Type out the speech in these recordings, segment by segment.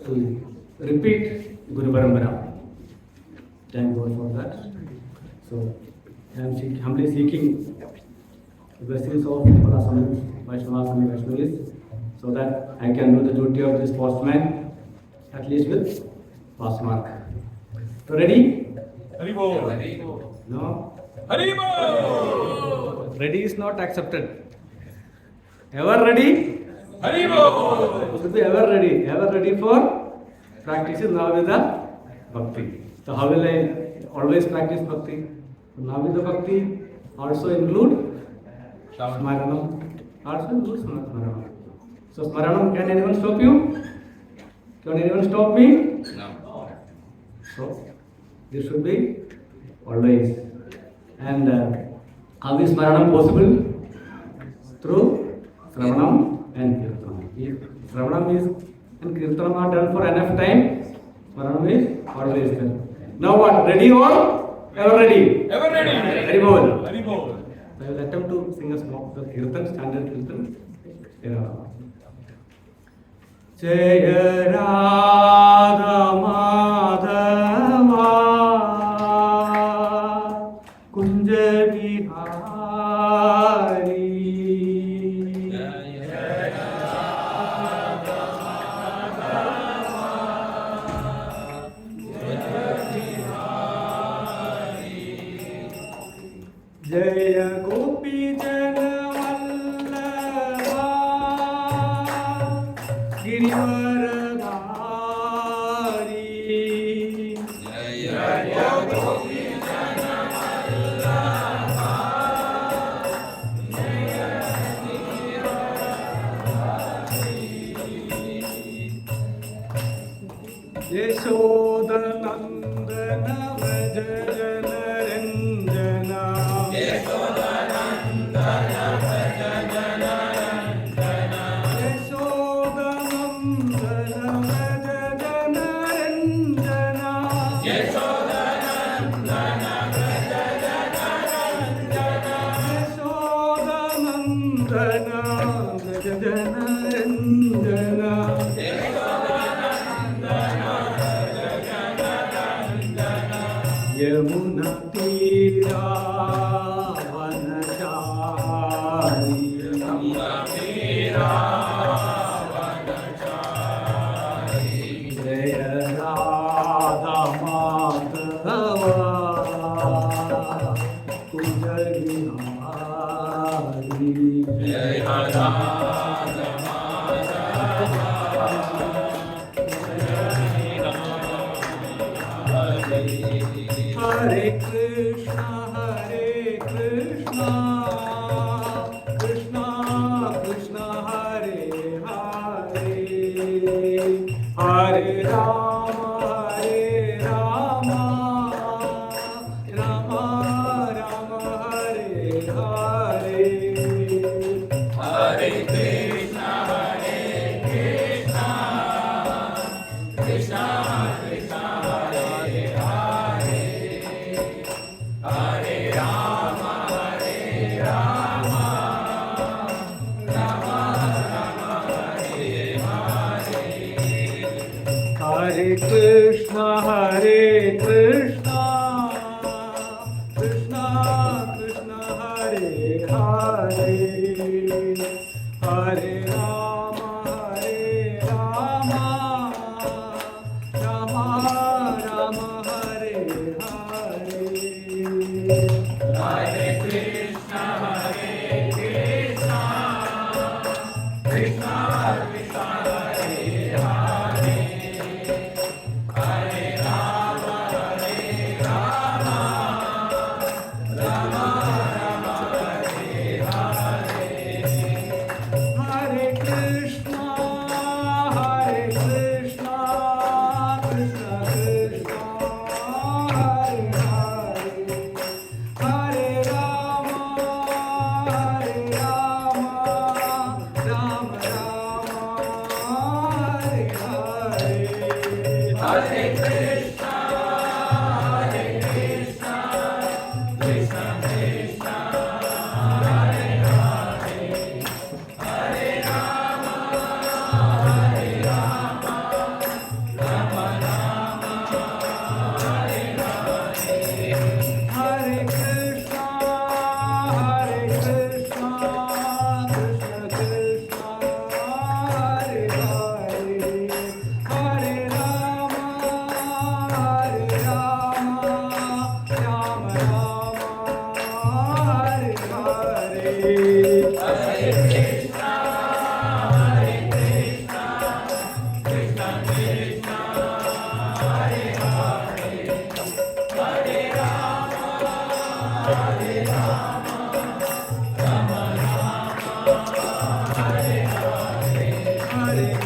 to repeat Guru Parampara. Thank God for that. So I am humbly seeking the blessings of all Asami Vaishnavas and Vaishnavis so that I can do the duty of this postman at least with pass mark. So ready? Haribol. No? Haribol. Ready is not accepted. Ever ready? Haribol. Should be ever ready for practicing Navida Bhakti. So how will I always practice Bhakti? Navida Bhakti also include Smaranam. Also includes Smaranam. So Smaranam, can anyone stop you? Can anyone stop me? No. So this should be always. And how is Smaranam possible? Through Shravanam and Kirtanam. If Shravanam is and Kirtanam are done for enough time, Smaranam is always there. Now what? Ready or ever ready? Ever ready? Haribol. Haribol. I will attempt to sing a small the Kirtan, standard Kirtan. Jaya Radha Madhava Kunja Bihari. Jaya Gopi Jana Vallabha Girivaradhari. Jaya Gopi Jana Vallabha Girivaradhari. Yashodanandana Vraja Jana Ranjana. Yamuna Tira Vanachari. Yamuna Tira Vanachari. Jaya Radha Madhava Kunja Bihari. Jaya Radha Hare Krishna, Krishna Krishna, Hare Hare, Hare Rama, Rama Rama, Hare Hare. Hare Krishna, Krishna Krishna, Hare Hare. Hare Rama, Rama Rama, Hare Hare. Hare Krishna, Krishna Krishna, Hare Hare. Hare Rama, Rama Rama, Hare Hare. Hare Krishna, Krishna Krishna, Hare Hare. Hare Rama, Rama Hare Hare. Hare Krishna, Krishna Krishna, Hare Hare. Hare Rama, Rama Rama,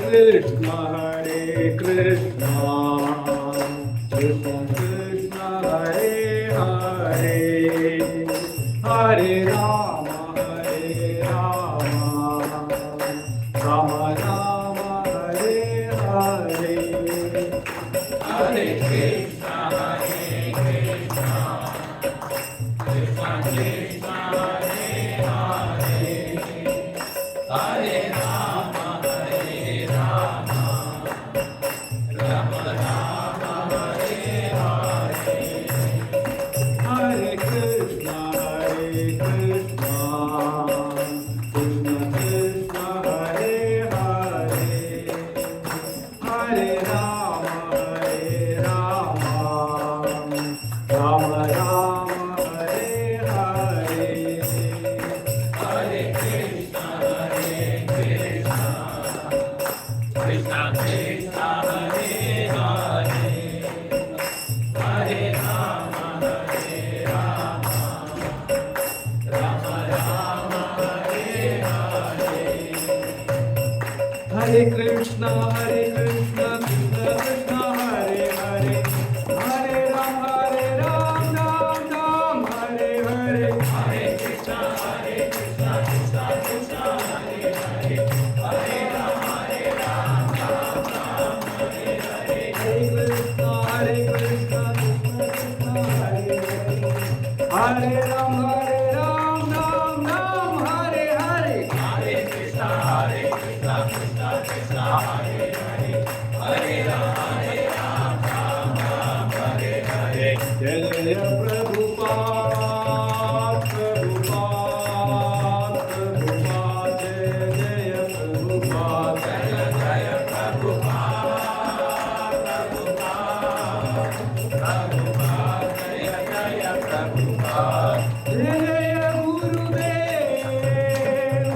Krishna, Hare Krishna, Krishna Krishna, Hare Hare, Hare Rama, Hare Rama, Rama Rama, Hare Hare, Hare Krishna, Hare Krishna, Krishna Krishna, Hare Hare, Hare Rama, Hare Rama, Rama Rama, Hare Hare, Hare Krishna, Hare Krishna, Krishna Krishna, Hare Hare, Hare Rama, Hare Rama, Rama Rama, Hare Hare, Hare Krishna, Hare Krishna, Krishna Krishna, Hare Hare, Hare Rama, Hare Rama, Rama Rama, Hare Hare, Hare Krishna, Hare Krishna, Krishna Krishna, Hare Hare, Hare Ram, Ram Ram, Hare Hare, Hare Krishna, Hare Krishna, Krishna Krishna, Hare Hare, Hare Ram, Ram Ram, Hare Hare, Hare Krishna, Hare Krishna, Krishna Krishna, Hare Hare, Hare Ram, Ram Ram, Hare Hare, Hare Krishna, Hare Krishna, Krishna Krishna, Hare Hare, Hare Ram, Ram Hare Hare. Jai Jai Prabhupada, Prabhupada, Prabhupada, Jai Jai Prabhupada, Jai Jai Prabhupada, Prabhupada, Jai Jai Prabhupada, Jai Jai Gurudev,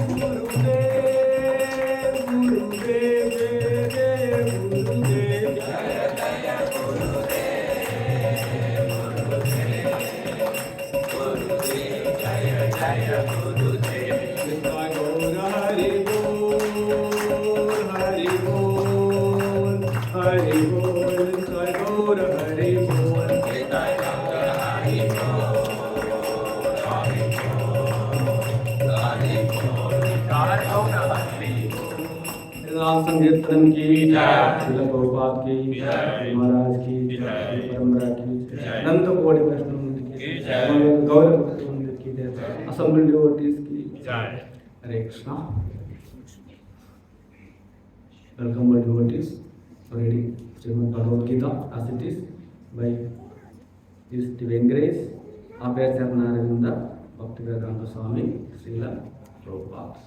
Gurudev, Gurudev, Jai Jai Gurudev, Jai Jai Gurudev, Gurudev, Jai Jai Gurudev, Nitai Gaura Hari Bol, Hari Bol, Hari Bol, Nitai Gaura Hari Bol, Nitai Gaura Hari Bol, Hari Bol, Hari Bol, Nitai Gaura Hari Bol. Ram संकीर्तन की जय, श्रील प्रभुपाद की जय, महाराज की जय, परंपरा की जय, अनंत कोटि वैष्णव मंदिर की जय, गौरव भक्त मंदिर की जय, असेंबली डिवोटीज की जय. Hare Krishna. Welcome all devotees for reading Srimad Bhagavad-gita as it is by His Divine Grace, Abhyasarana Arvinda, Bhaktivedanta Swami, Srila Prabhupada.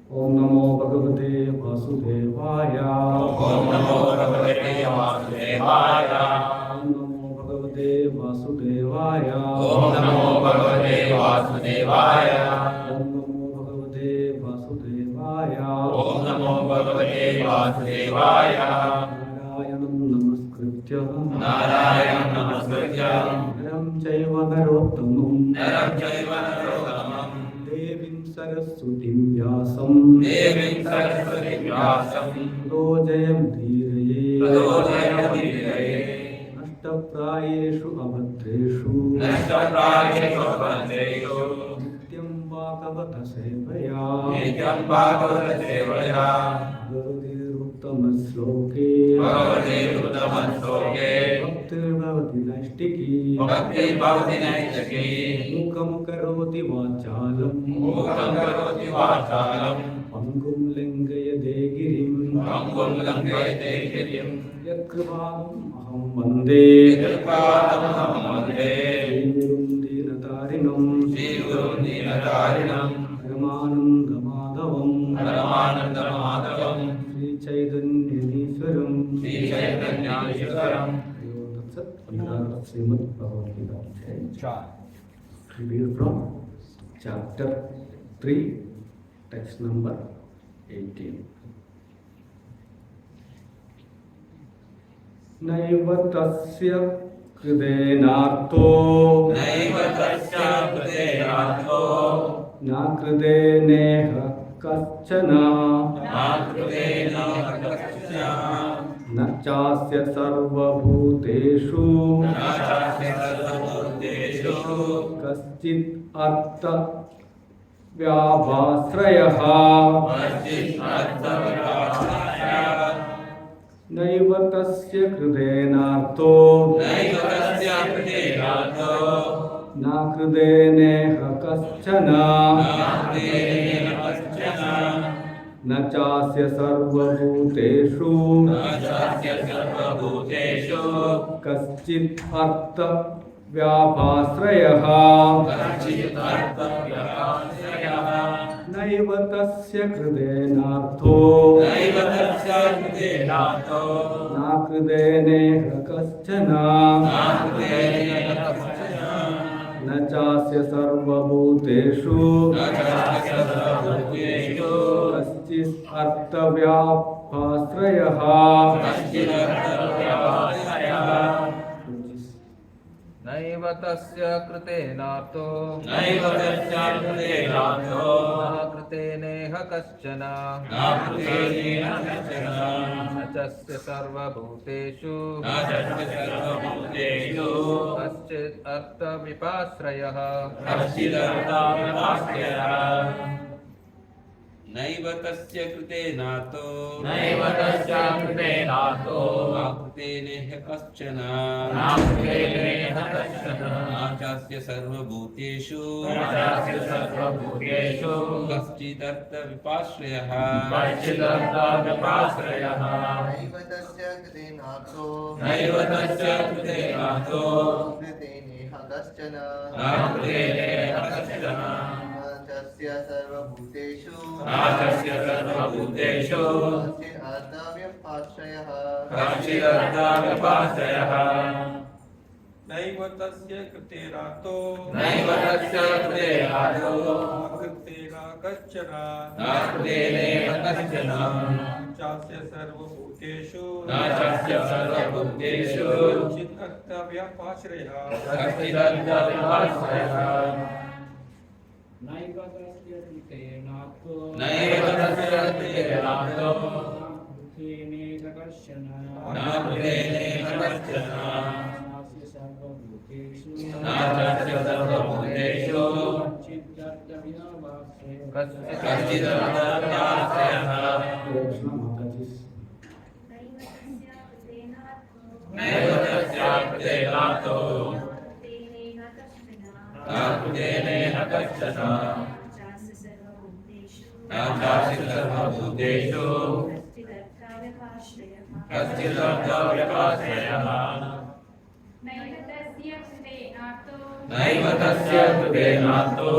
Om Namo Bhagavate Vasudevaya. Om Namo Bhagavate Vasudevaya. Om Namo Bhagavate Vasudevaya. Om Namo Bhagavate Vasudevaya. Om Namo Bhagavate Vasudevaya. Om Namo Bhagavate Vasudevaya. Narayanam Namaskrityam Narayanam Namaskrityam Naram Chaiva Narottamam Naram Chaiva Narottamam Devim Saraswatim Vyasam Devim Saraswatim Vyasam Tado Jayam Dhiraye Tado Jayam Dhiraye Nashtaprayeshu Abhadreshu Nashtaprayeshu Abhadreshu Nityam Bhagavata Sevaya Nityam Bhagavata Sevaya Bhagavate Uttama Sloke Bhagavate Uttama Sloke Bhaktir Bhavati Naistiki Bhakti Bhavati Naistaki Mukam Karoti Vachalam Mukam Karoti Vachalam Pangum Lengayade Girim Pangum Langayate Girim Yakrivadam Aham Vande Yakrivadam Aham Vande Srivirum Dinatarinam Srivirum Dinatarinam Paramananda Madhavam Paramananda Madhavam Sri Chaitanya-Ishwaram Sri Chaitanya-Ishwaram. Srimad Bhagavad-gita. We read from chapter 3, text number 18. Naiva tasya kridenartho Naiva tasya kridenartho na krideneha कश्चन नाकृतेन कश्चन न चास्य सर्वभूतेषु न चास्य सर्वभूतेषु कश्चित् अर्थ व्याभाश्रयः कश्चित् अर्थव्यवस्थायाः नैव तस्य कृतेनार्थो नैव तस्य कृतेनार्थो न कृतेनेह कश्चन नाकृतेन कश्चन न चास्य सर्वभूतेषु न चास्य सर्वभूतेषु कश्चित् अर्थ व्याभाश्रयः कश्चित् अर्थव्यवस्थायाः नैव तस्य कृतेनार्थो नैव तस्य कृतेनार्थो न कृतेनेह कश्चन नाकृतेन कश्चन न चास्य सर्वभूतेषु न चास्य सर्वभूतेषु कश्चित् अर्थव्याभाश्रयः कश्चित् अर्थव्यवस्थायाः नैव तस्य कृतेनार्थो नैव तस्य कृतेनार्थो न कृतेनेह कश्चन नाकृतेन कश्चन न तस्य सर्वभूतेषु न तस्य सर्वभूतेषु कश्चित् अर्थविपाश्रयः कश्चिदर्थव्यवस्थायाः नैव तस्य कृतेनार्थो नैव तस्य कृतेनार्थो नाकृतेनेह कश्चन नाकृतेनेह कश्चन न चास्य सर्वभूतेषु न चास्य सर्वभूतेषु कश्चिदर्थविपाश्रयः कश्चिदर्थव्यवस्थायाः नैव तस्य कृतेनार्थो नैव तस्य कृतेनार्थो कृतेनेह कश्चन नाकृतेनेह कश्चन न तस्य सर्वभूतेषु न तस्य सर्वभूतेषु कश्चित् अर्थव्यपाश्रयः कश्चिदर्थव्यवस्थायाः नैव तस्य कृतेनार्थो नैव तस्य कृतेनार्थो कृतेना कश्चन नाकृतेनेह कश्चन चास्य सर्वभूतेषु न चास्य सर्वभूतेषु चित् अर्थव्यापाश्रयः कश्चिदर्थव्यवस्थायाः नैव तस्य कृतेनार्थो नैव तस्य कृतेनार्थो कृतेनेह कश्चन नाकृतेनेह कश्चन नास्य सर्वभूतेषु न चास्य सर्वभूतेषु कश्चिदर्थव्यवस्थायाः नैव तस्य कृतेनार्थो नाकृतेनेह कश्चन न चास्य सर्वभूतेषु कश्चिदर्थव्यवस्थायाः नैव तस्य कृतेनार्थो नैव तस्य कृतेनार्थो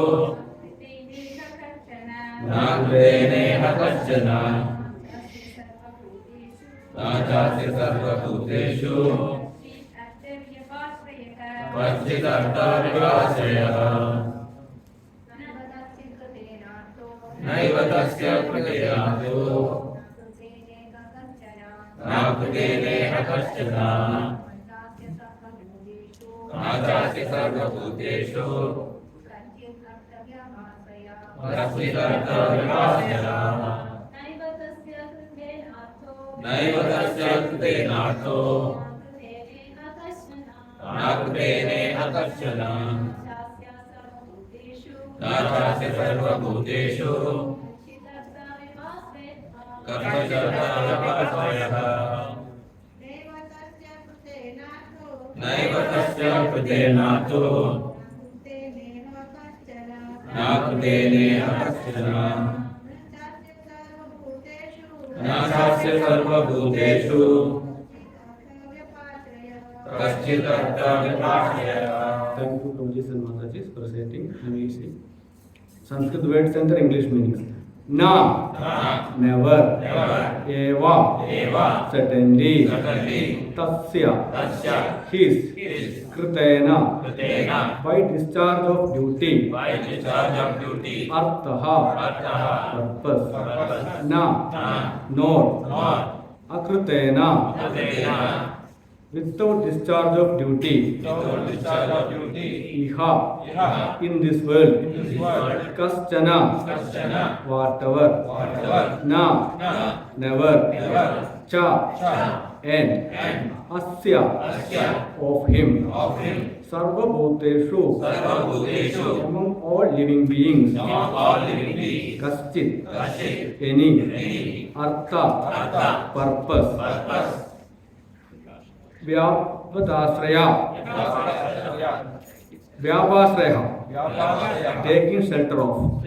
कृतेनेह कश्चन नाकृतेनेह कश्चन सर्वभूतेषु न चास्य सर्वभूतेषु कश्चिदर्थव्यवस्थायाः नैव तस्य कृतेनार्थो नाकृतेनेह कश्चन न चास्य सर्वभूतेषु कश्चिदर्थव्यवस्थायाः नैव तस्य कृतेनार्थो नाकृतेनेह कश्चन न चास्य सर्वभूतेषु कश्चिदर्थव्यवस्थायाः नैव तस्य कृतेनार्थो नाकृतेनेह कश्चन न चास्य सर्वभूतेषु कश्चिदर्थव्यवस्थायाः Thank you, Prabhuji and Mataji, for reciting amazing Sanskrit words and their English meanings. Na, never, eva, certainly, tasya, his, kritena, by discharge of duty, arthaha, purpose, na, nor, akritena, without discharge of duty, without discharge of duty, iha, in this world, kaschana, whatever, na, never, cha, and asya, of him, sarva bhuteshu, among all living beings, kaschit, any, artha, purpose, vyapasraya, taking shelter of.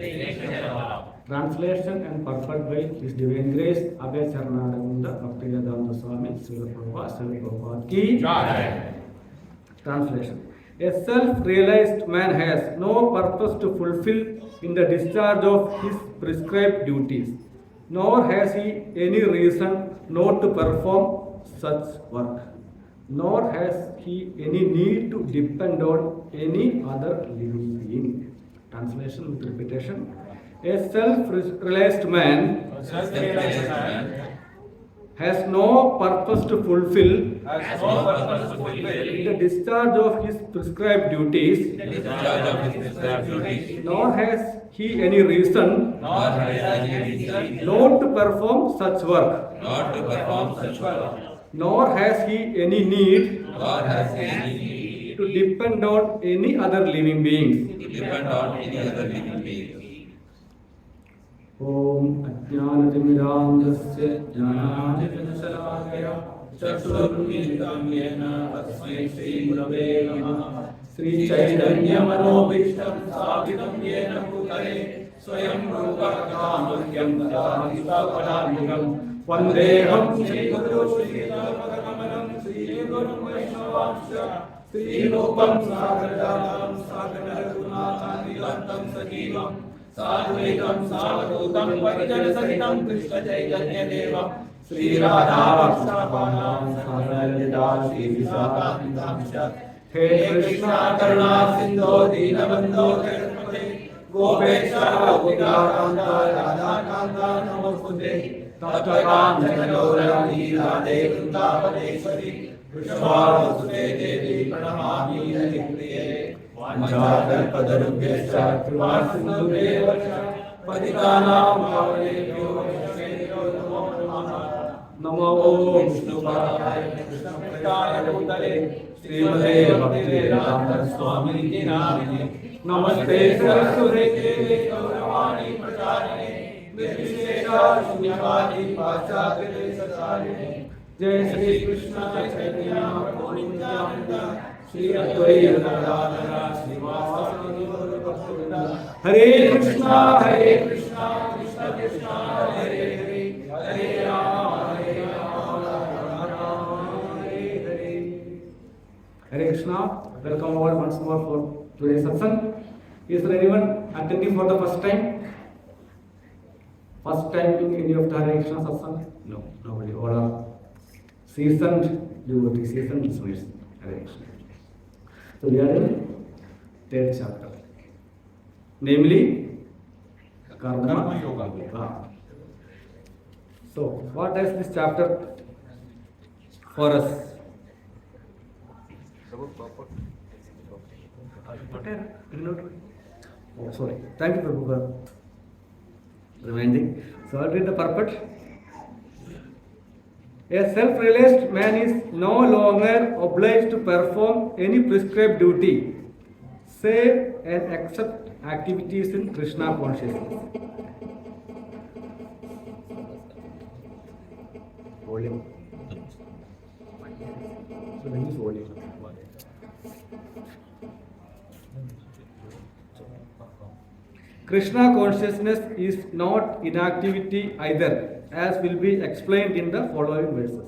Translation and purport by His Divine Grace Abhay Charanarvinda Bhakti-Vedanta Swami Srila Prabhupada ki Jai. Translation. A self-realized man has no purpose to fulfill in the discharge of his prescribed duties, nor has he any reason not to perform such work, nor has he any need to depend on any other living being. Translation with repetition. A self-realized man has no purpose to fulfill in the discharge of his prescribed duties, nor has he any reason not to perform such work, nor has he any need to depend on any other living beings. Om Ajnanatimirandasya Jnanajnanashalakhaya Chaturmilitam Yena Tasmai Shri Gurave Namaha Shri Chaitanya Manobhishtam Sthapitam Yena Bhutale Swayam Rupa Kamahyam Dadati Svapadanyam Vandeham Shri Guru Shri Dhammakamalam Shri Guru Vaishnavamsya Shri Rupam Sagarjatam Sagarnagunatanilantam Sajivam Sadhvaitam Savadutam Varijan Sahitam Krishna Chaitanya Devam Sri Radha Vakshapanam Sagarajita Sri Visakhapitamsya He Krishna Karuna Sindho Dinabandho Kirpate Gopesha Gopikakanta Radha Kanta Namostute Tata Kanta Gaurani Radhe Vrindavaneshwari Vishwavasute Devi Pranamami Haripriye Vanchakalpatarubhyascha Kripasindhubhyo Patitanam Pavanebhyo Vaishnavebhyo Namo Namaha Namo Vishnupadaya Krishnapataya Bhutale Srimate Bhakti-Vedanta Swami Namine Namaste Saraswate Deve Gauravani Pracharine Nirvishesha Shunyavadi Paschatya Desacharine Jai Shri Krishna Chaitanya Prabhu Nitya-dāsa Shri Advaita Gadadhara Srivasadi Gaurabhakta Hare Krishna Krishna Krishna Hare Hare Hare Rama Rama Hare Hare. Hare Krishna. Welcome all once more for today's satsang. Is there anyone attending for the first time? First time in any of the Hare Krishna satsang? No, nobody. All are seasoned devotees, seasoned listeners. Hare Krishna. So we are in third chapter, namely Karma Yoga. So what is this chapter for us? Oh, sorry. Thank you, Prabhu, for reminding. So I'll read the purport. A self-realized man is no longer obliged to perform any prescribed duty, save and accept activities in Krishna consciousness. Volume. So when is volume? Krishna consciousness is not inactivity either, as will be explained in the following verses.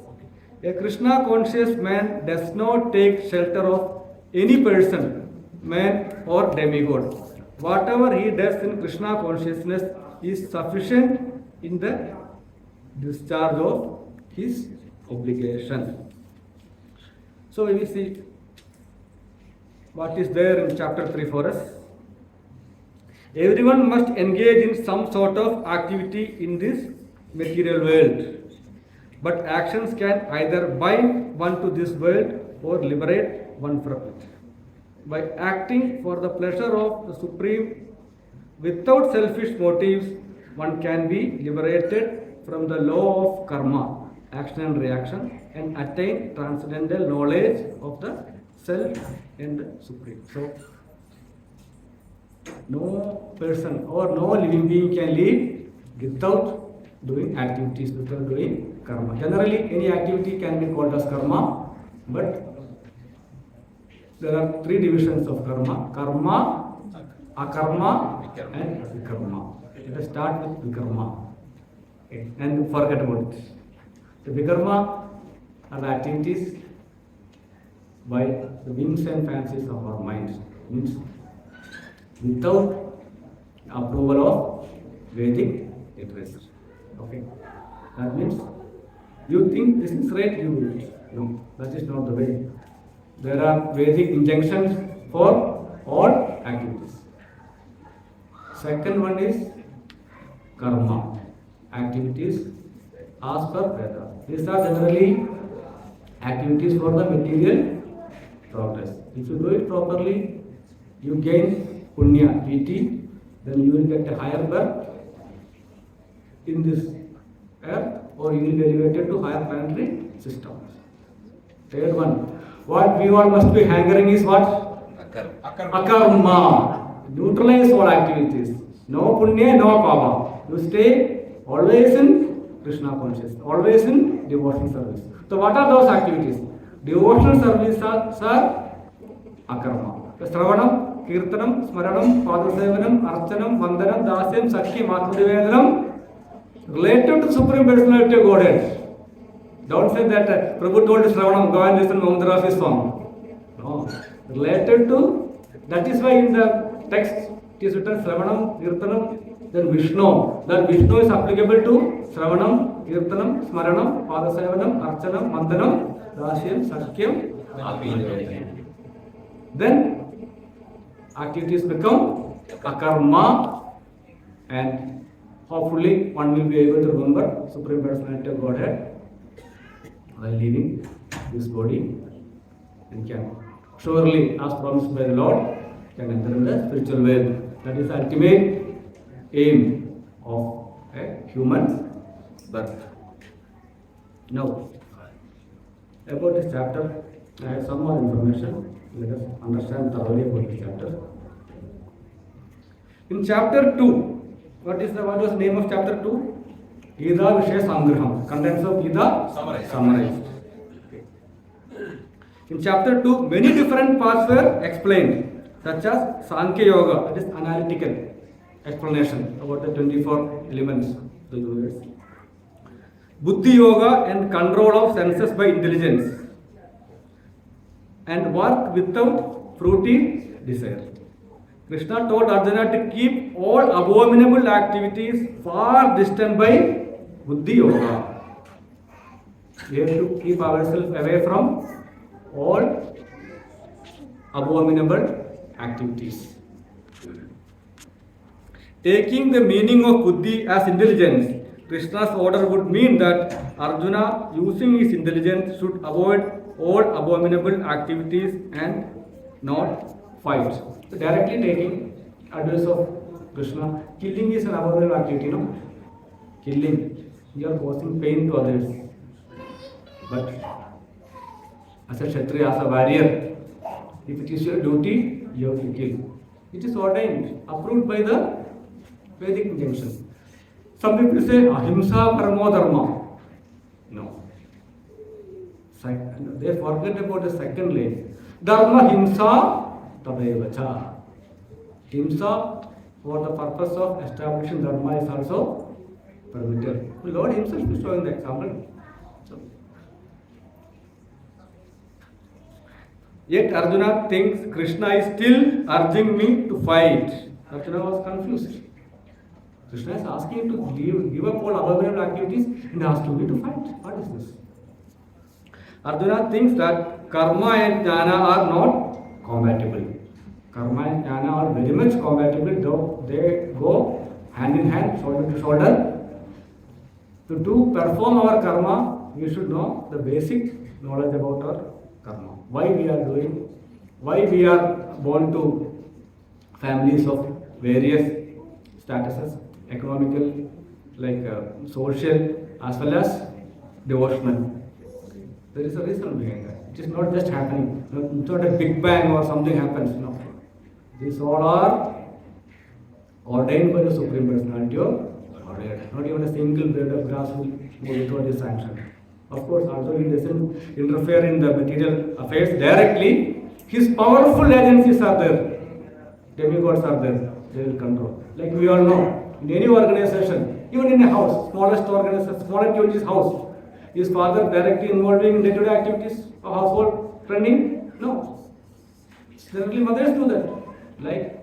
A Krishna conscious man does not take shelter of any person, man or demigod. Whatever he does in Krishna consciousness is sufficient in the discharge of his obligation. So we will see what is there in chapter 3 for us. Everyone must engage in some sort of activity in this material world, but actions can either bind one to this world or liberate one from it. By acting for the pleasure of the Supreme without selfish motives, one can be liberated from the law of karma, action and reaction, and attain transcendental knowledge of the self and the Supreme. So, no person or no living being can live without doing activities, without doing karma. Generally, any activity can be called as karma, but there are three divisions of karma: karma, akarma, and vikarma. Let us start with vikarma, okay, and forget about it. The vikarma are the activities by the whims and fancies of our minds, means without approval of Vedic literature. Okay, that means you think this is right, you do it. No, that is not the way. There are Vedic injunctions for all activities. Second one is karma, activities as per Veda. These are generally activities for the material progress. If you do it properly, you gain punya, PT, then you will get a higher birth in this earth, or you will be elevated to higher planetary systems. Third one, what we all must be hankering is what? Akarma. Neutralize all activities. No punya, no pava. You stay always in Krishna consciousness, always in devotional service. So what are those activities? Devotional service are akarma. The Sravanam, Kirtanam, Smaranam, Padasevanam, Archanam, Vandanam, Dasyam, Sakhi, Matrudhivedanam, related to Supreme Personality of Godhead. Don't say that Prabhu told Sravanam, go and listen to Mahamandra's song. No. Related to, that is why in the text it is written Sravanam, Kirtanam, then Vishnu. That Vishnu is applicable to Sravanam, Kirtanam, Smaranam, Padasevanam, Archanam, Vandanam, Dasyam, Sakyam. Then activities become akarma, and hopefully one will be able to remember Supreme Personality of Godhead while leaving this body, and can surely, as promised by the Lord, can enter in the spiritual world. That is the ultimate aim of a human birth. Now, about this chapter, I have some more information. Let us understand thoroughly about this chapter. In chapter 2, what was the name of chapter 2? Gita Vishaya Sangraham. Contents of Gita summarized. Okay. In chapter 2, many different parts were explained, such as Sankhya Yoga, that is analytical explanation about the 24 elements of the universe. Buddhi Yoga and control of senses by intelligence, and work without fruity desire. Krishna told Arjuna to keep all abominable activities far distant by Buddhi Yoga. We have to keep ourselves away from all abominable activities. Taking the meaning of Buddhi as intelligence, Krishna's order would mean that Arjuna, using his intelligence, should avoid all abominable activities and not fight. So directly taking advice of Krishna, killing is an abominable activity, no? Killing, you are causing pain to others. But as a Kshatriya, as a warrior, if it is your duty, you have to kill. It is ordained, approved by the Vedic injunction. Some people say ahimsa paramo dharma. No. They forget about the second lane. Dharma himsa tadevacha. Himsa for the purpose of establishing dharma is also permitted. The Lord himself is showing the example. So, yet Arjuna thinks Krishna is still urging me to fight. Arjuna was confused. Krishna is asking him to give up all abominable activities and asking me to fight. What is this? Arjuna thinks that karma and jnana are not compatible. Karma and jnana are very much compatible, though they go hand in hand, shoulder to shoulder. To perform our karma, we should know the basic knowledge about our karma. Why we are doing, why we are born to families of various statuses, economical, like social, as well as devotional. There is a reason behind that. It is not just happening. It's not a big bang or something happens. No. These all are ordained by the Supreme Personality of Godhead. Not even a single blade of grass will move without his sanction. Of course, although he doesn't interfere in the material affairs directly, his powerful agencies are there. Demigods are there. They will control. Like we all know, in any organization, even in a house, smallest organization, smallest unit's house, is father directly involving in day-to-day activities of household running? No. Generally, mothers do that. Like,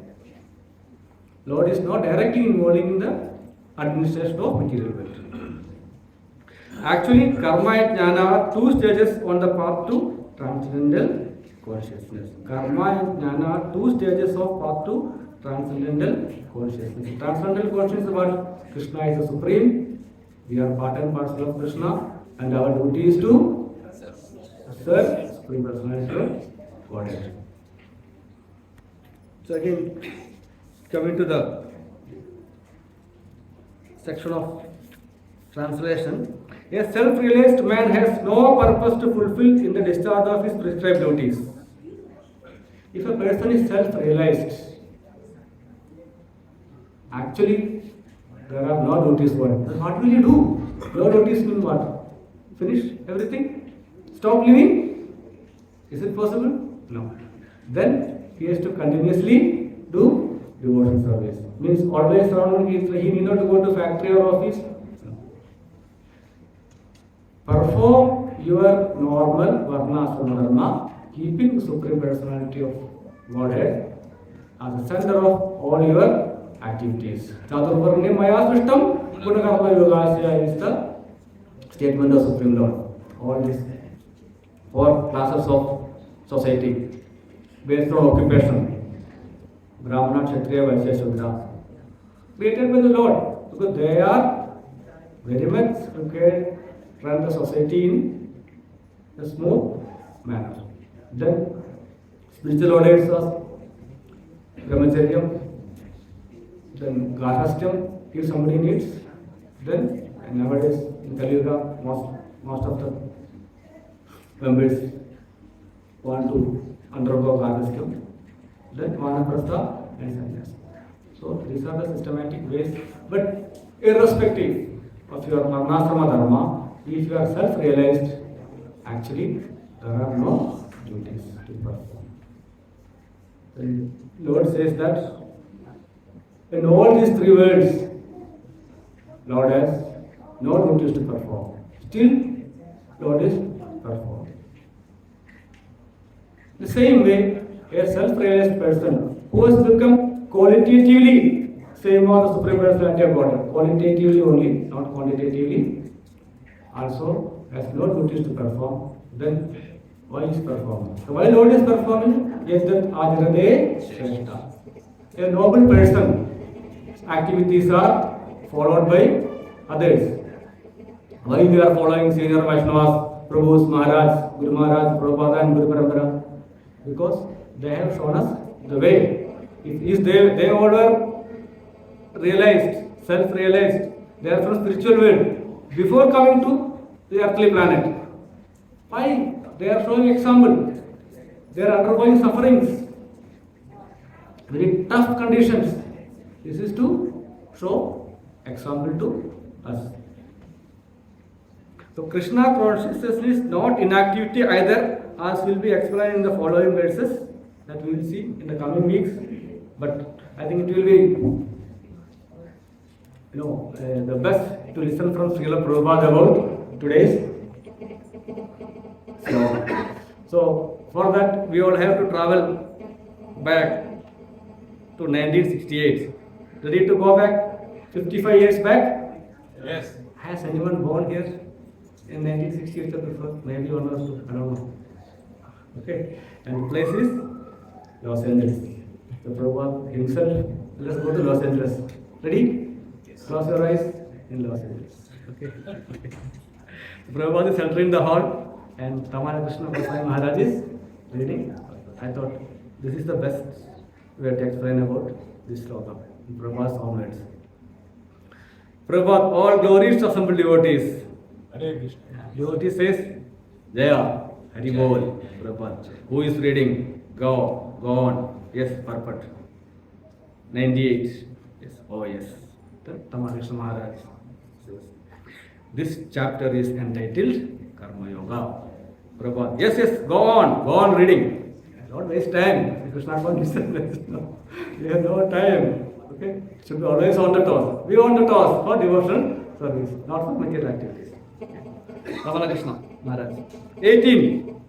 Lord is not directly involving in the administration of material wealth. Actually, karma and jnana are two stages on the path to transcendental consciousness. Karma and jnana are two stages of path to transcendental consciousness. Transcendental consciousness is what? Krishna is the supreme. We are part and parcel of Krishna, and our duty is to serve Supreme Personality of Godhead. So again, coming to the section of translation, a self-realized man has no purpose to fulfill in the discharge of his prescribed duties. If a person is self-realized, actually there are no duties for him. Then what will you do? No duties mean what? Finish everything? Stop living? Is it possible? No. Then he has to continuously do devotion service. Means always around, he need not go to factory or office. No. Perform your normal varna asana dharma, keeping the Supreme Personality of Godhead as the center of all your activities. Chaturvarne maya srishtam gunakarma yogasya is the statement of Supreme Lord. All these four classes of society based on occupation. Brahmana, Kshatriya, Vaishya, Shudra. Created by the Lord, because they are very much prepared to run the society in a smooth manner. Then spiritual orders are Brahmacharyam, then Garhastyam, if somebody needs. Then nowadays in Kali Yuga, most of the members want to undergo Garhastyam. Then Vanaprastha and Sannyas. So these are the systematic ways. But irrespective of your Varnasrama Dharma, if you are self-realized, actually there are no duties to perform. The Lord says that in all these three worlds, Lord has no duties to perform. Still, Lord is performing. The same way, a self-realized person who has become qualitatively same as the Supreme Personality of God, qualitatively only, not quantitatively, also has no duties to perform, then why is performing? So why Lord is performing? Yes, that Ajrade Shrestha. A noble person, activities are followed by others. Why we are following senior Vaishnavas, Prabhus, Maharaj, Guru Maharaj, Prabhupada and Guru Parampara? Because they have shown us the way. If they all were realized, self-realized, they are from spiritual world before coming to the earthly planet. Why? They are showing example. They are undergoing sufferings, very tough conditions. This is to show example to us. So Krishna consciousness is not inactivity either, as will be explained in the following verses that we will see in the coming weeks. But I think it will be, the best to listen from Srila Prabhupada about today's. So for that we all have to travel back to 1968. Ready to go back 55 years back? Yes. Has anyone born here in 1968 or before? Maybe one or two, I don't know. Okay, and the place is Los Angeles. The Prabhupada himself, let's go to Los Angeles. Ready? Close your eyes in Los Angeles. Okay. The Prabhupada is entering the hall and Tamara Krishna Goswami Maharaj is reading. I thought this is the best way to explain about this sloka, Prabhupada's omelettes. Prabhupada, all glories to assembled devotees. Hare Krishna. Devotee says, Jaya, Hari Bol, Prabhupada. Who is reading? Go on. Yes, perfect. 98. Yes, oh yes. Tamara Krishna Maharaj says, this chapter is entitled Karma Yoga. Prabhupada, yes, go on reading. Don't waste time. Krishna consciousness. No. We have no time. Okay? Should be always on the toss. We on the toss for devotional service, not for material activities. Ramana Krishna Maharaj. 18.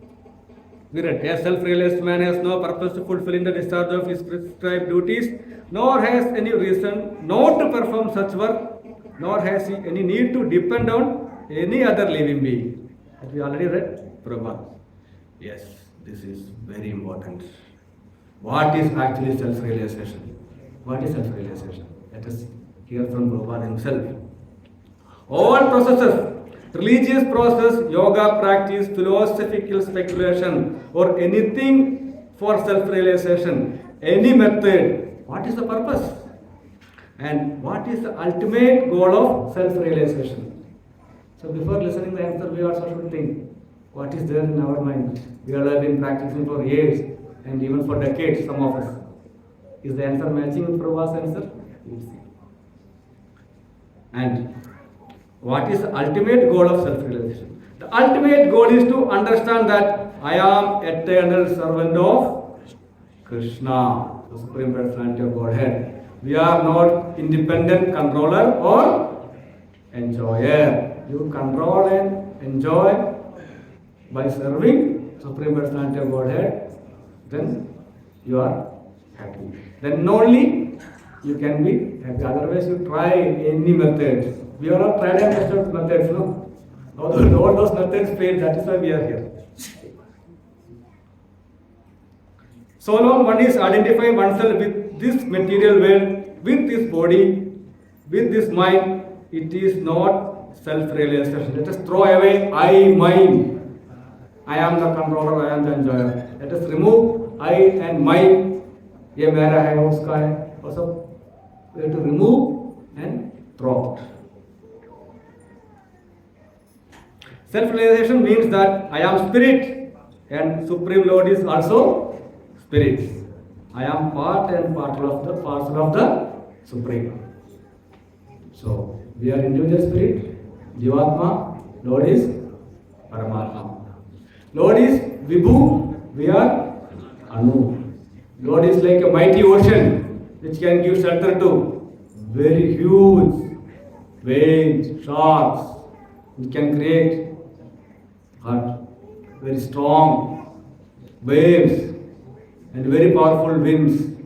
We read, a self-realized man has no purpose to fulfill in the discharge of his prescribed duties, nor has any reason not to perform such work, nor has he any need to depend on any other living being. That we already read, Prabhupada. Yes, this is very important. What is actually self-realization? What is self-realization? Let us hear from Prabhupada himself. All processes, religious process, yoga practice, philosophical speculation, or anything for self-realization, any method, what is the purpose? And what is the ultimate goal of self-realization? So before listening the answer, we also should think, what is there in our mind? We all have been practicing for years and even for decades, some of us. Is the answer matching with Prabhupada's answer? You will see. And what is the ultimate goal of self-realization? The ultimate goal is to understand that I am eternal servant of Krishna, the Supreme Personality of Godhead. We are not independent controller or enjoyer. You control and enjoy by serving Supreme Personality of Godhead, then you are happy. Then only you can be happy. Otherwise, you try any methods. We are not tried and tested methods, no? All those methods fail. That is why we are here. So long one is identifying oneself with this material world, with this body, with this mind, it is not self-realization. Let us throw away I, mine. I am the controller, I am the enjoyer. Let us remove I and mine. Ye mera hai, uska hai. Also, we have to remove and throw out. Self-realization means that I am spirit and Supreme Lord is also spirit. I am part and parcel of the Supreme. So, we are individual spirit, Jivatma, Lord is Paramatma. Lord is Vibhu, we are Anu. Lord is like a mighty ocean which can give shelter to very huge waves, sharks. It can create very strong waves and very powerful winds.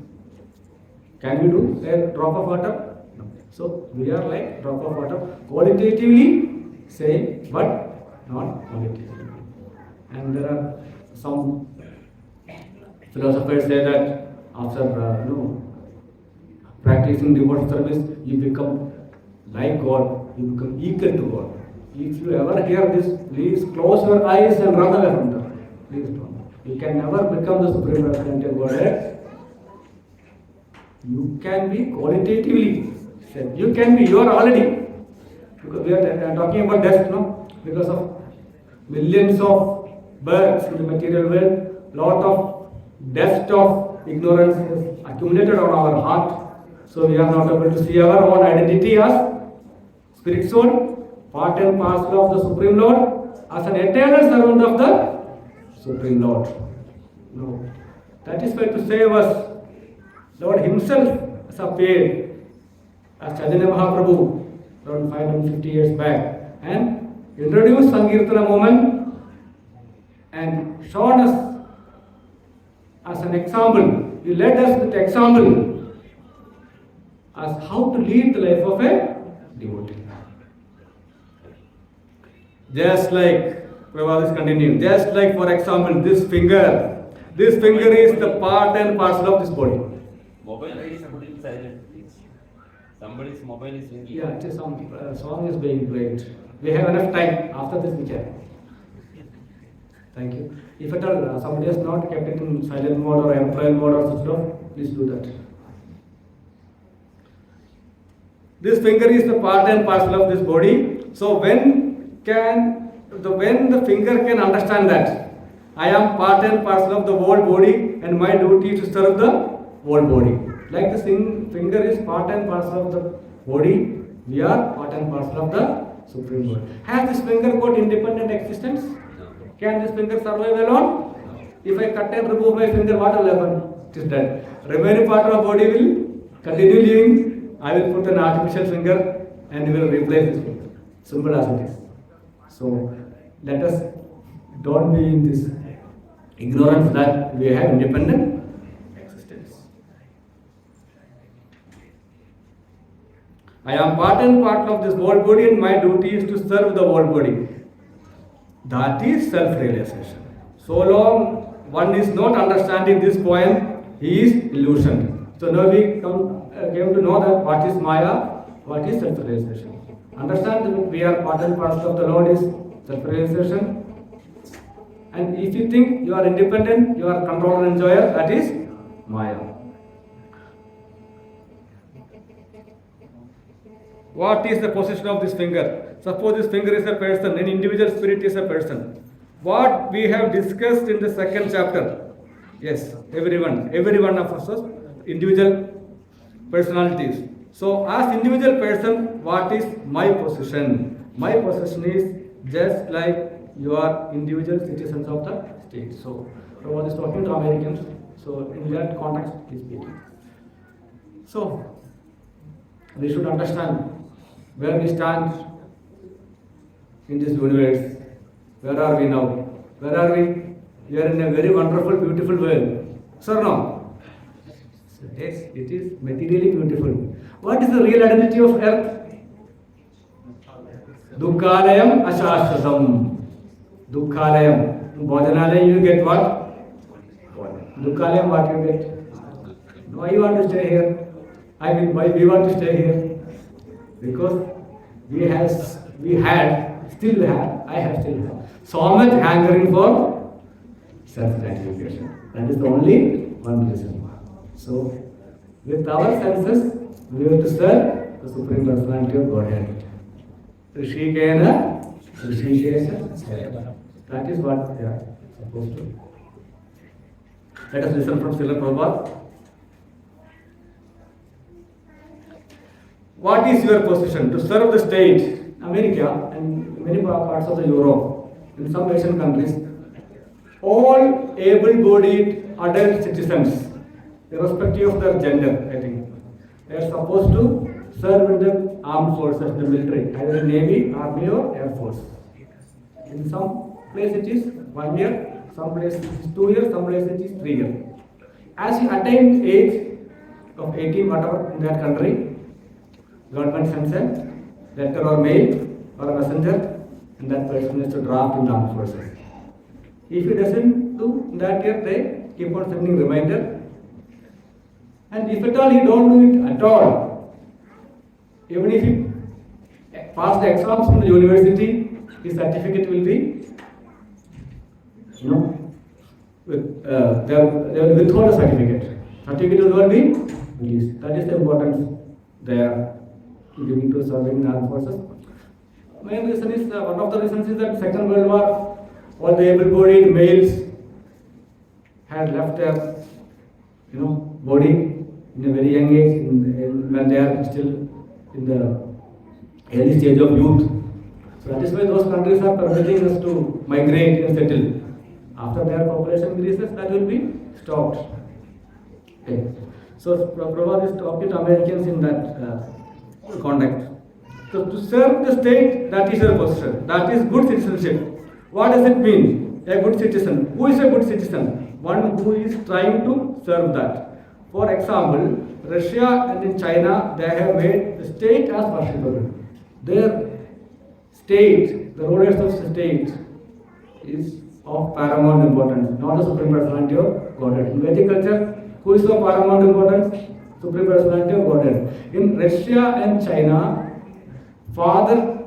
Can we do a drop of water? No. So we are like drop of water, qualitatively saying, but not qualitatively. And there are some philosophers say that after practicing devotional service, you become like God, you become equal to God. If you ever hear this, please close your eyes and run away from them. Please don't. You can never become the Supreme Personality of Godhead. You can be qualitatively said. You can be, you are already. Because we are talking about death, no? Because of millions of births in the material world, lot of dust of ignorance is accumulated on our heart. So we are not able to see our own identity as spirit soul, part and parcel of the Supreme Lord, as an eternal servant of the Supreme Lord. No. That is why to save us, Lord Himself has appeared as Chaitanya Mahaprabhu around 550 years back and introduced Sankirtana movement and shown us as an example. He led us with example as how to lead the life of a devotee. Just like Prabhupada is continuing, just like for example this finger is the part and parcel of this body. Mobile is putting silent, please. Somebody's mobile is ringing. Yeah, it is some song is being played. We have enough time. After this we can. Thank you. If at all somebody has not kept it in silent mode or airplane mode or switched off, please do that. This finger is the part and parcel of this body. So when the finger can understand that I am part and parcel of the whole body and my duty is to serve the whole body. Like the finger is part and parcel of the body, we are part and parcel of the Supreme Lord. Has this finger got independent existence? Can this finger survive alone? If I cut and remove my finger, what will happen? It is dead. Remaining part of body will continue living. I will put an artificial finger and will replace this finger. Simple as it is. So let us don't be in this ignorance that we have independent existence. I am part and part of this whole body and my duty is to serve the whole body. That is self-realization. So long one is not understanding this point, he is illusioned. So now we came to know that what is Maya, what is self-realization. Understand that we are part and parcel of the Lord is self-realization. And if you think you are independent, you are controller and enjoyer, that is Maya. What is the position of this finger? Suppose this finger is a person, an individual spirit is a person. What we have discussed in the second chapter, yes, every one of us is individual personalities. So as individual person, what is my position? My position is just like you are individual citizens of the state. So Prabhupada is talking to Americans. So in that context, he is speaking. So we should understand where we stand in this universe. Where are we now? Where are we? We are in a very wonderful, beautiful world. Sir, no? Yes, it is materially beautiful. What is the real identity of earth? Dukkhalayam ashashvatam. Dukkhalayam. In Bhojanalayam you get what? Dukkhalayam what you get? Why you want to stay here? I mean, why we want to stay here? Because we had, still have, I have still have so much hankering for self-gratification. That is the only one reason. So, with our senses, we have to serve the Supreme Personality of Godhead. Rishikena, Rishikesha. That is what we are supposed to do. Let us listen from Srila Prabhupada. What is your position? To serve the state, America and many parts of the Europe, in some Asian countries, all able-bodied adult citizens, irrespective of their gender, I think, they are supposed to serve in the armed forces, the military, either Navy, Army or Air Force. In some place it is 1 year, some place it is 2 years, some place it is 3 years. As you attain age of 18, whatever in that country, government sends a letter or mail or a messenger, and that person is to draft in the armed forces. If he doesn't do that year, they keep on sending reminder. And if at all he don't do it at all, even if he pass the exams from the university, his certificate will be, they will withhold the certificate. Certificate will not be released. That is the importance they are giving to serving in armed forces. Main reason is, one of the reasons is that Second World War, all the able-bodied males had left their, body in a very young age, when they are still in the early stage of youth. So that is why those countries are permitting us to migrate and settle. After their population increases, that will be stopped. Okay. So Prabhupada is talking to Americans in that context. So to serve the state, that is your position. That is good citizenship. What does it mean? A good citizen. Who is a good citizen? One who is trying to serve that. For example, Russia and in China, they have made the state as worshipable. Their state, the rulers of the state, is of paramount importance, not the Supreme Personality of Godhead. In Vedic culture, who is of paramount importance? Supreme Personality of Godhead. In Russia and China, father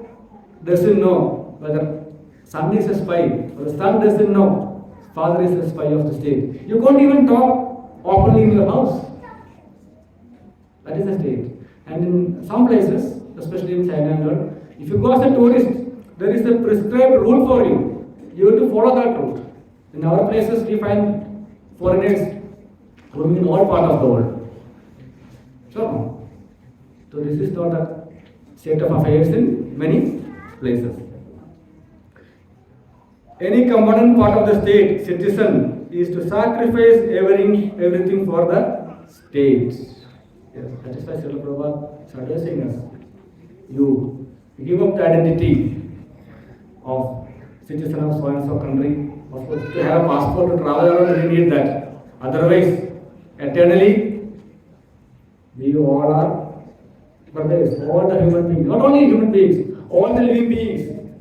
doesn't know whether son is a spy, or the son doesn't know father is a spy of the state. You can't even talk openly in your house. That is the state. And in some places, especially in China and all, if you go as a tourist, there is a prescribed rule for you. You have to follow that route. In our places, we find foreigners roaming in all parts of the world. So this is not a state of affairs in many places. Any component part of the state citizen is to sacrifice everything for the state. Yes, that is why Srila Prabhupada is addressing us. You give up the identity of citizen of so and so country. Of course, to have a passport to travel around, we need that. Otherwise, eternally, we all are brothers, all the human beings, not only human beings, all the living beings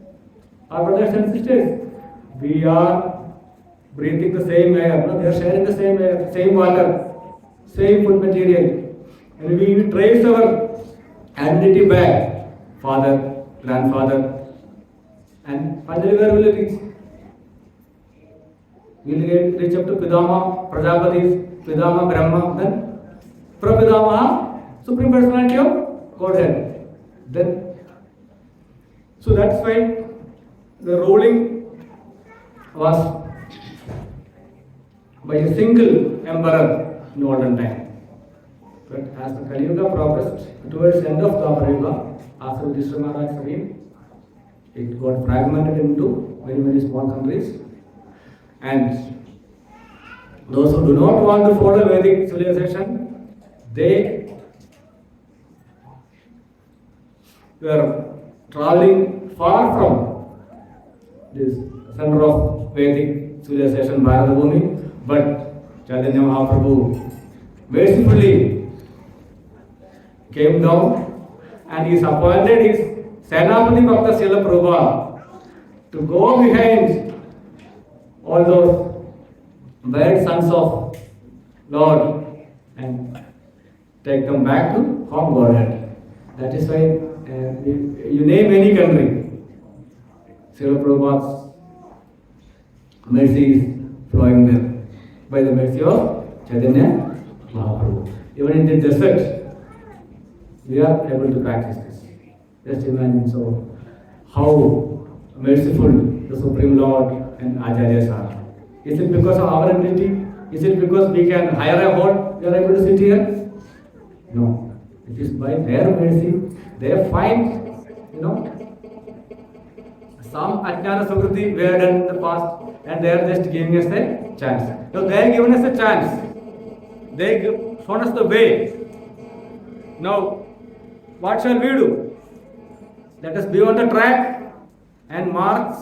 are brothers and sisters. We are breathing the same air, no? They are sharing the same air, same water, same food material. And we trace our identity back, father, grandfather, and finally where will it reach? We will reach up to Pidama, Prajapati, Pidama, Brahma, then Prabhidama, Supreme Personality of Godhead. Then, so that's why the ruling was by a single emperor in olden time. But as the Kali Yuga progressed towards the end of Dwapara Yuga, after Yudhishthira Maharaj's reign, it got fragmented into very small countries. And those who do not want to follow Vedic civilization, they were traveling far from this center of Vedic civilization, Bharatavumi, but Chaitanya Mahaprabhu mercifully came down and he appointed his Senapati Bhakta Srila Prabhupada to go behind all those bad sons of Lord and take them back to home Godhead. That is why you name any country, Srila Prabhupada's mercy is flowing there by the mercy of Chaitanya Mahaprabhu. Even in the desert, we are able to practice this. Just imagine how merciful the Supreme Lord and Acharyas are. Is it because of our ability? Is it because we can hire a hall, we are able to sit here? No. It is by their mercy. They find, some Ajnana Sukruti we have done in the past and they are just giving us a chance. So they are giving us a chance. They shown us the way. Now, what shall we do? Let us be on the track and march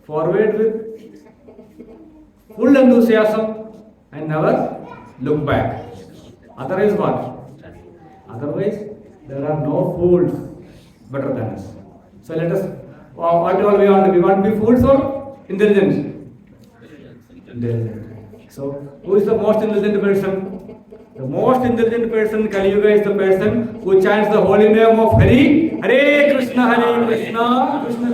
forward with full enthusiasm and never look back. Otherwise what? Otherwise, there are no fools better than us. So let us, what all we want to be? We want to be fools or intelligent? Intelligent. So, who is the most intelligent person? The most intelligent person in Kali Yuga is the person who chants the holy name of Hari, Hare Krishna, Krishna Krishna,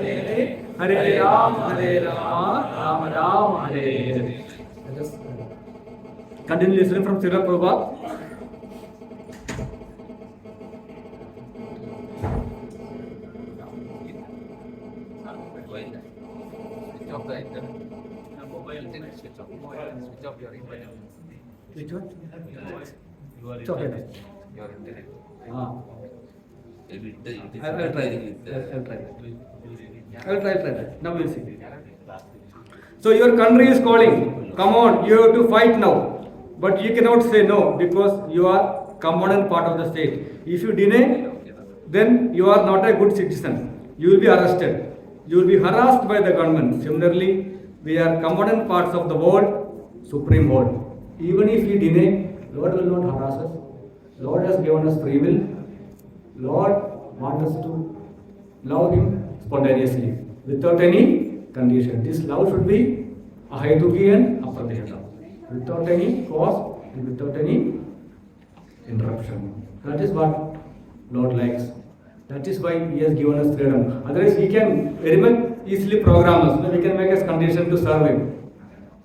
Hare Hare, Hare Rama, Rama Rama, Hare Hare. Let us continue listening from Srila Prabhupada. Switch off the internet. Switch off your internet. Which one? It's okay. Your internet. I'll try that. Now we'll see. So your country is calling. Come on, you have to fight now. But you cannot say no because you are component part of the state. If you deny, then you are not a good citizen. You will be arrested. You will be harassed by the government. Similarly, we are component parts of the world, supreme world. Even if we deny, Lord will not harass us. Lord has given us free will. Lord wants us to love Him spontaneously, without any condition. This love should be ahetuki and apradheta, without any cause and without any interruption. That is what Lord likes. That is why He has given us freedom. Otherwise, He can very much easily program us. We can make us condition to serve Him.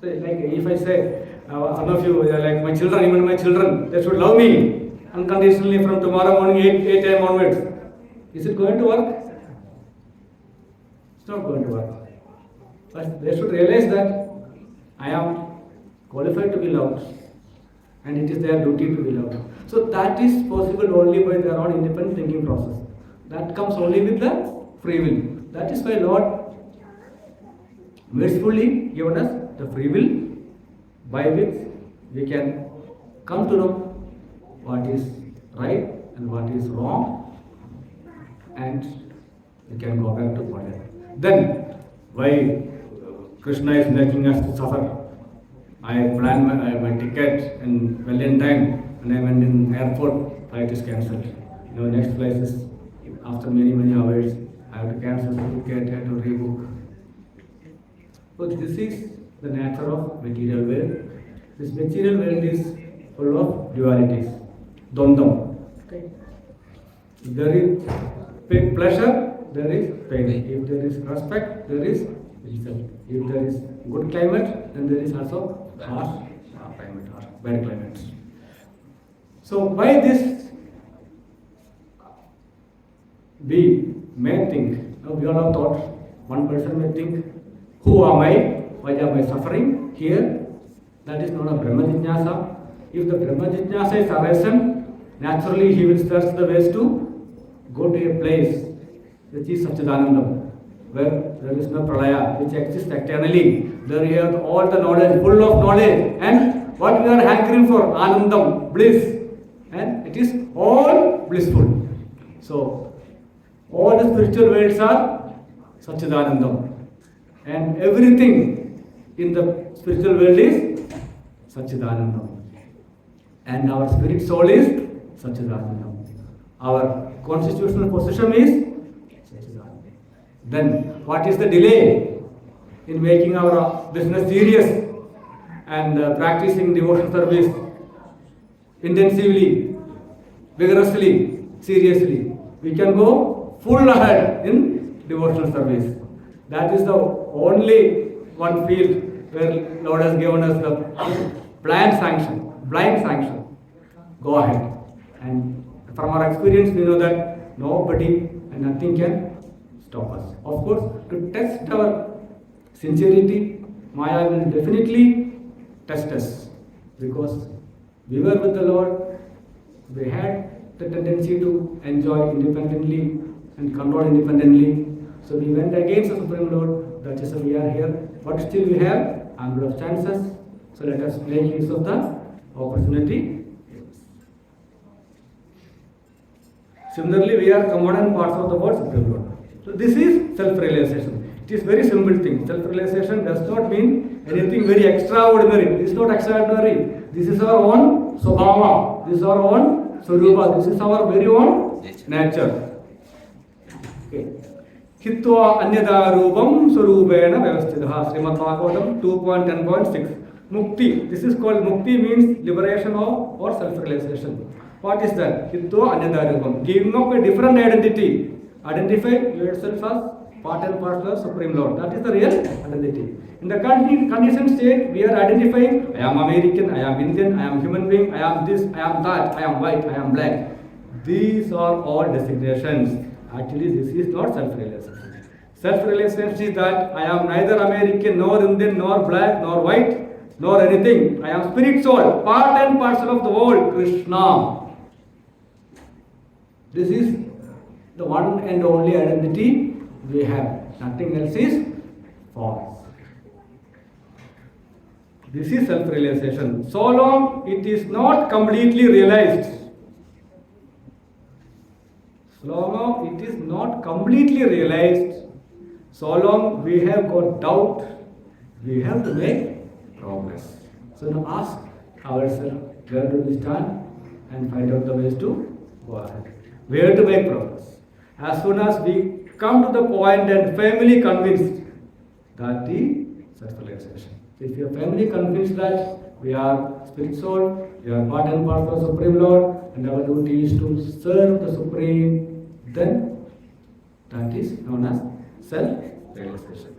So, like if I say, some of you, like my children, even my children, they should love me unconditionally from tomorrow morning 8 a.m. onwards. Is it going to work? It's not going to work. But they should realize that I am qualified to be loved and it is their duty to be loved. So that is possible only by their own independent thinking process. That comes only with the free will. That is why Lord mercifully given us the free will by which we can come to know what is right and what is wrong, and we can go back to Godhead. Then, why Krishna is making us to suffer? I planned my ticket and well in time, and I went in airport, flight is cancelled. Next flight is after many hours. I have to cancel the ticket, I have to rebook. So this is the nature of material world. This material world is full of dualities, dvandam. Okay. If there is pleasure, there is pain. If there is respect, there is insult. If there is good climate, then there is also harsh climate or bad climate. So why this? We may think, we all have thought, one person may think, who am I? Why am I suffering here? That is known as Brahma Jnana. If the Brahma Jnana is arisen, naturally he will search the ways to go to a place which is Satchidanandam, where there is no pralaya, which exists eternally. There you have all the knowledge, full of knowledge, and what we are hankering for, Anandam, bliss, and it is all blissful. So, all the spiritual worlds are Satchidanandam, and everything in the spiritual world is Satchidanandam, and our spirit soul is Satchidanandam. Our constitutional position is Satchidanandam. Then, what is the delay in making our business serious and practicing devotional service intensively, vigorously, seriously? We can go full ahead in devotional service. That is the only one field where Lord has given us the blind sanction. Go ahead. And from our experience, we know that nobody and nothing can stop us. Of course, to test our sincerity, Maya will definitely test us, because we were with the Lord, we had the tendency to enjoy independently and control independently. So we went against the Supreme Lord, that is why we are here. But still we have ample of chances. So let us make use of the opportunity. Similarly, we are component parts of the word Supreme Lord. So this is self-realization. It is very simple thing. Self-realization does not mean anything very extraordinary. It is not extraordinary. This is our own Swabhava. This is our own Swarupa. This is our very own nature. Okay. Hitva anyada rupam swarupena vyavastitah. Srimad Bhagavatam 2.10.6. Mukti. This is called Mukti, means liberation of or self-realization. What is that? Hitva anyada rupam. Giving up a different identity. Identify yourself as part and parcel of Supreme Lord. That is the real identity. In the conditioned state, we are identifying, I am American, I am Indian, I am human being, I am this, I am that, I am white, I am black. These are all designations. Actually, this is not self-realization. Self-realization is that I am neither American, nor Indian, nor black, nor white, nor anything. I am spirit soul, part and parcel of the whole Krishna. This is the one and only identity we have. Nothing else is false. This is self-realization. So long it is not completely realized, so long it is not completely realized, so long we have got doubt, we have to make progress. So now ask ourselves, where do we stand, and find out the ways to go ahead. Where to make progress. As soon as we come to the point and firmly convinced that the self-realization. So if you are firmly convinced that we are spirit soul, we are part and parcel of Supreme Lord, and our duty is to serve the Supreme then that is known as self-realization.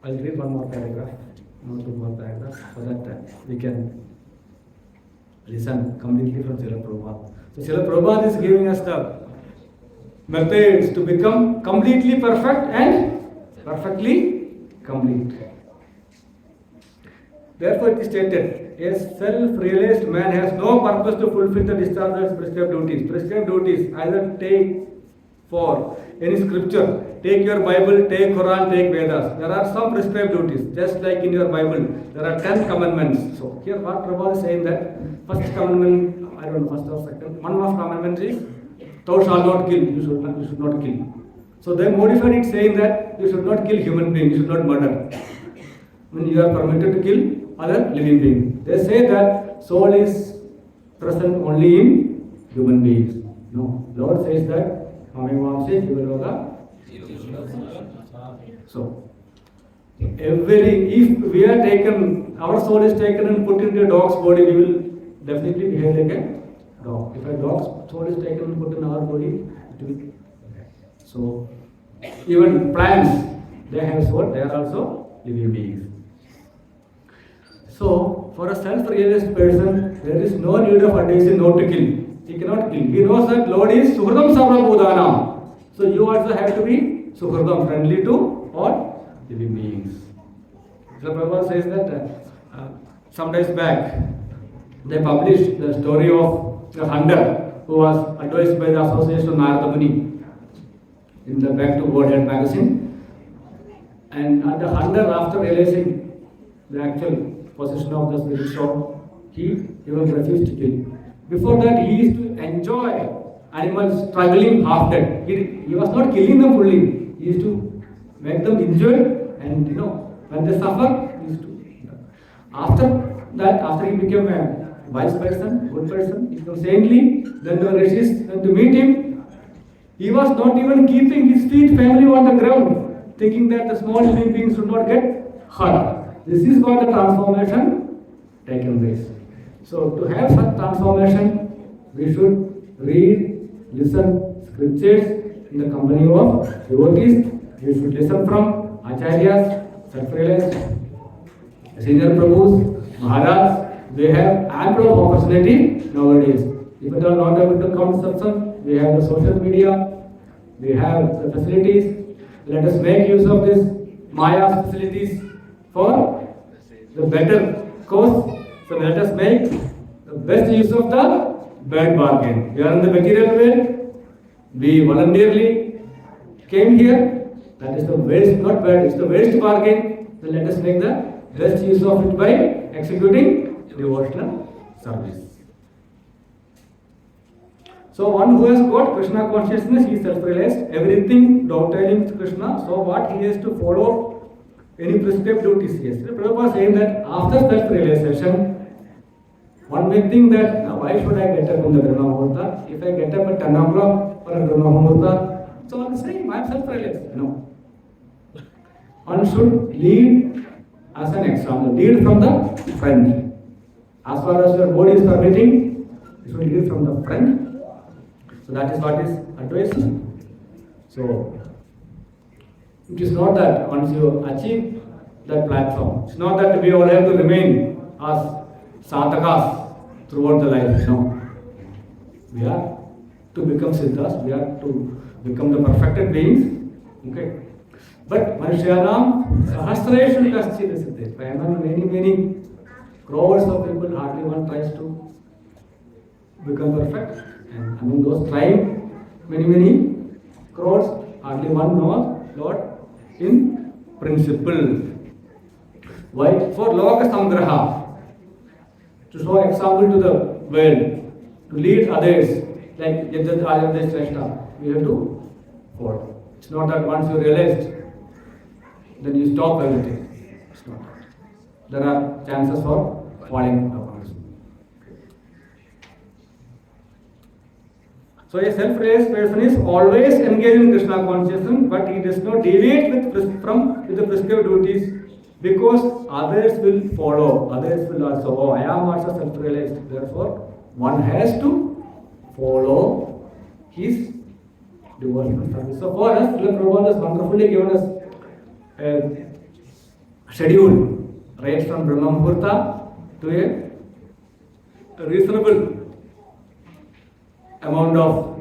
I'll read one more paragraph, no two more paragraphs, so that we can listen completely from Srila Prabhupada. So Srila Prabhupada is giving us the methods to become completely perfect and perfectly complete. Therefore it is stated, a self-realized man has no purpose to fulfill the discharge of his prescribed duties. Prescribed duties either take for any scripture, take your Bible, take Quran, take Vedas. There are some prescribed duties, just like in your Bible, there are 10 commandments. So here what Prabhupada is saying that first commandment, I don't know, first or second, one of commandments is thou shalt not kill, you should not kill. So they modified it saying that you should not kill human beings, you should not murder. When you are permitted to kill other living beings. They say that soul is present only in human beings. No, Lord says that so if we are taken, our soul is taken and put into a dog's body, we will definitely behave like a dog. If a dog's soul is taken and put in our body, it will. So even plants, they have soul, they are also living beings. So, for a self-realized person, there is no need of advising not to kill. He cannot kill. He knows that Lord is Suhridam Sarva Bhutanam. So, you also have to be Suhridam, friendly to all living beings. So, Prabhupada says that some days back, they published the story of a hunter who was advised by the Association of Narada Muni in the Back to Godhead magazine. And the hunter, after realizing the actual possession of the spirit soul, he even refused to kill. Before that, he used to enjoy animals struggling half dead. He was not killing them fully. He used to make them injured, and when they suffer, he used to. After that, after he became a wise person, good person, he became saintly, then the rishis went to meet him. He was not even keeping his feet firmly on the ground, thinking that the small living beings should not get hurt. This is what the transformation taken place. So to have such transformation, we should read, listen scriptures in the company of devotees. We should listen from acharyas, self-realized, senior Prabhus, Maharaj. They have ample opportunity nowadays. If we are not able to come to satsang, we have the social media, we have the facilities. Let us make use of this Maya facilities for the better cause. So let us make the best use of the bad bargain. We are in the material world. We voluntarily came here. That is the waste, not bad, it's the waste bargain. So let us make the best use of it by executing devotional service. So one who has got Krishna consciousness, he is self-realized. Everything dovetailing with Krishna. So what he has to follow any prescribed duties. Yes, Prabhupada is saying that after self-realization, one may think that now why should I get up in the Brahma Muhurta? If I get up at 10 o'clock for a Brahma Muhurta, so one is saying I am self-realized. No. One should lead as an example, lead from the front. As far as your body is permitting, you should lead from the front. So that is what is advised. So it is not that once you achieve that platform, it's not that we all have to remain as sadhakas throughout the life. No. We are to become siddhas, we are to become the perfected beings. Okay. But Manusyanam Sahasreshu Kaschid Siddhe. By many crores of people, hardly one tries to become perfect. And among those trying, many crores, hardly one knows Lord in principle. Why? For Loka Samgraha, to show example to the world, to lead others, like Yajat Ayodhya Shrestha, we have to follow. It's not that once you realized, then you stop everything. It's not that. There are chances for falling upon. So a self-realized person is always engaged in Krishna consciousness, but he does not deviate with the prescribed duties, because others will follow. Others will also, I am also self-realized, therefore one has to follow his devotional service. So for us, Srila Prabhupada has wonderfully given us a schedule right from Brahma Muhurta to a reasonable amount of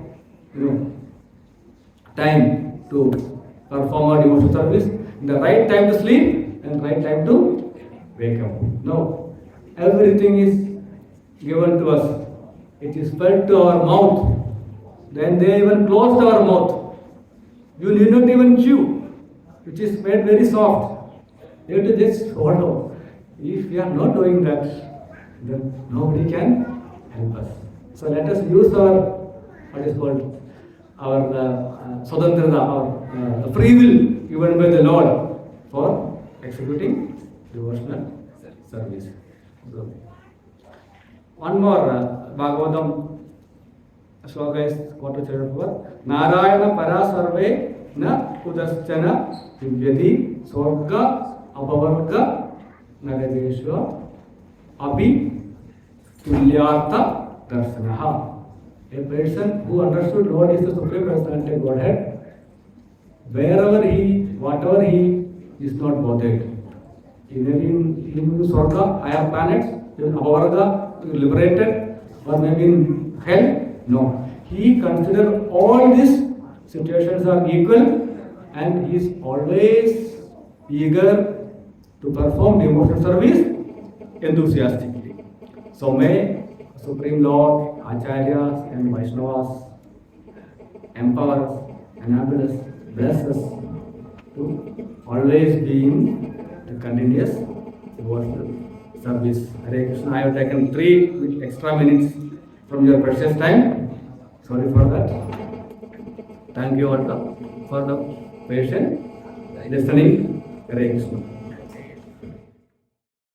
time to perform our devotional service, the right time to sleep and right time to wake up. No, everything is given to us. It is fed to our mouth. Then they even closed our mouth. You need not even chew, which is made very soft. You have to just follow. If we are not doing that, then nobody can help us. So let us use our, what is called, our Sudarsana, our free will given by the Lord for executing devotional service. So, one more Bhagavatam shloka is quoted for Narayana Parasarve na Udaschana Vivyadi Swarga Apavarga Nagadeshwa Api Tulyartha Darsanaha. A person who understood Lord is the Supreme Personality of Godhead, whatever he is not bothered. Maybe in Swarga, higher planets, in Apavarga, liberated, or maybe in hell. No. He considers all these situations are equal and he is always eager to perform devotional service enthusiastically. So may Supreme Lord, Acharyas and Vaishnavas empower us, enable us, bless us to always be in the continuous devotional service. Hare Krishna, I have taken 3 extra minutes from your precious time. Sorry for that. Thank you all for the patient listening. Hare Krishna.